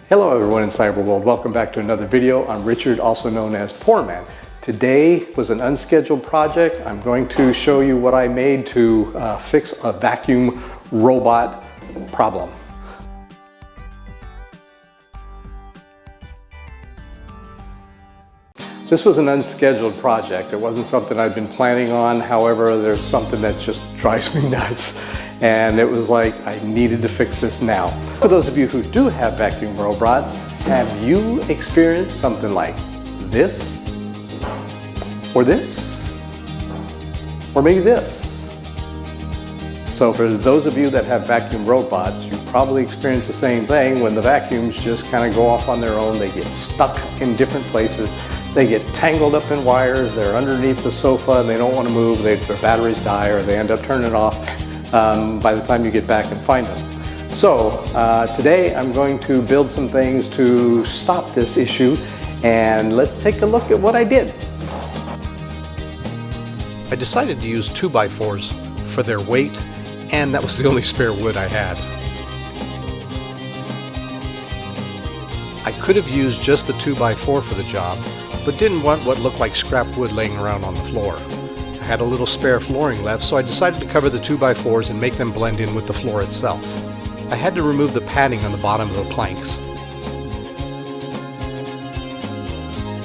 Hello everyone in cyber world. Welcome back to another video. I'm Richard, also known as Poor Man. Today was an unscheduled project. I'm going to show you what I made to fix a vacuum robot problem. This was an unscheduled project. It wasn't something I'd been planning on. However, there's something that just drives me nuts. And it was like, I needed to fix this now. For those of you who do have vacuum robots, have you experienced something like this? Or this? Or maybe this? So for those of you that have vacuum robots, you probably experience the same thing when the vacuums just kind of go off on their own. They get stuck in different places. They get tangled up in wires. They're underneath the sofa and they don't want to move. Their batteries die or they end up turning it off by the time you get back and find them. So today I'm going to build some things to stop this issue, and let's take a look at what I did. I decided to use 2x4s for their weight, and that was the only spare wood I had. I could have used just the 2x4 for the job, but didn't want what looked like scrap wood laying around on the floor. I had a little spare flooring left, so I decided to cover the 2x4s and make them blend in with the floor itself. I had to remove the padding on the bottom of the planks.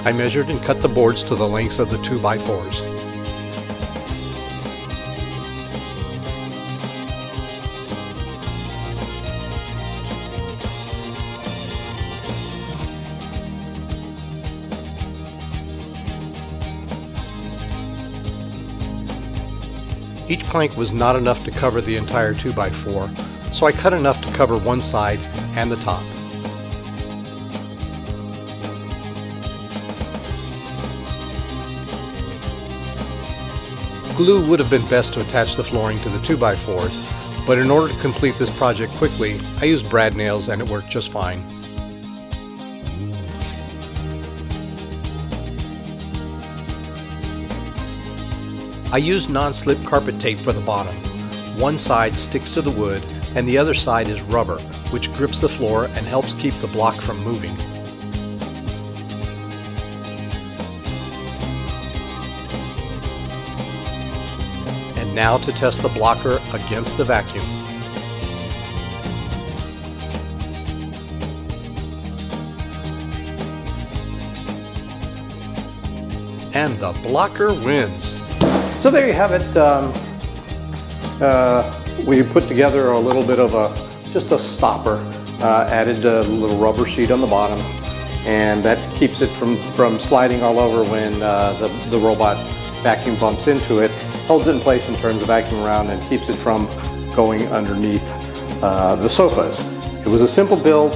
I measured and cut the boards to the lengths of the 2x4s. Each plank was not enough to cover the entire 2x4, so I cut enough to cover one side and the top. Glue would have been best to attach the flooring to the 2x4s, but in order to complete this project quickly, I used brad nails and it worked just fine. I used non-slip carpet tape for the bottom. One side sticks to the wood and the other side is rubber, which grips the floor and helps keep the block from moving. And now to test the blocker against the vacuum. And the blocker wins. So there you have it. We put together a little bit of just a stopper, added a little rubber sheet on the bottom, and that keeps it from sliding all over when the robot vacuum bumps into it, holds it in place and turns the vacuum around and keeps it from going underneath the sofas. It was a simple build.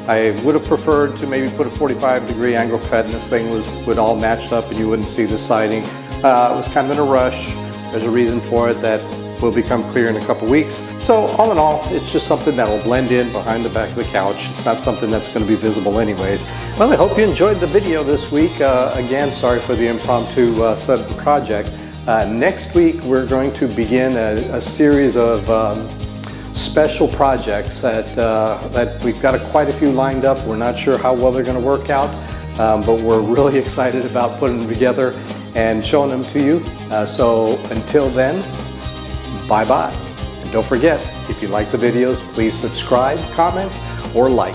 I would have preferred to maybe put a 45-degree angle cut and this thing would all matched up and you wouldn't see the siding. It was kind of in a rush. There's a reason for it that will become clear in a couple weeks. So all in all, it's just something that will blend in behind the back of the couch. It's not something that's going to be visible anyways. Well, I hope you enjoyed the video this week. Again, sorry for the impromptu sudden project. Next week, we're going to begin a series of special projects that we've got quite a few lined up. We're not sure how well they're going to work out, but we're really excited about putting them together and showing them to you. So until then, bye-bye. And don't forget, if you like the videos, please subscribe, comment, or like.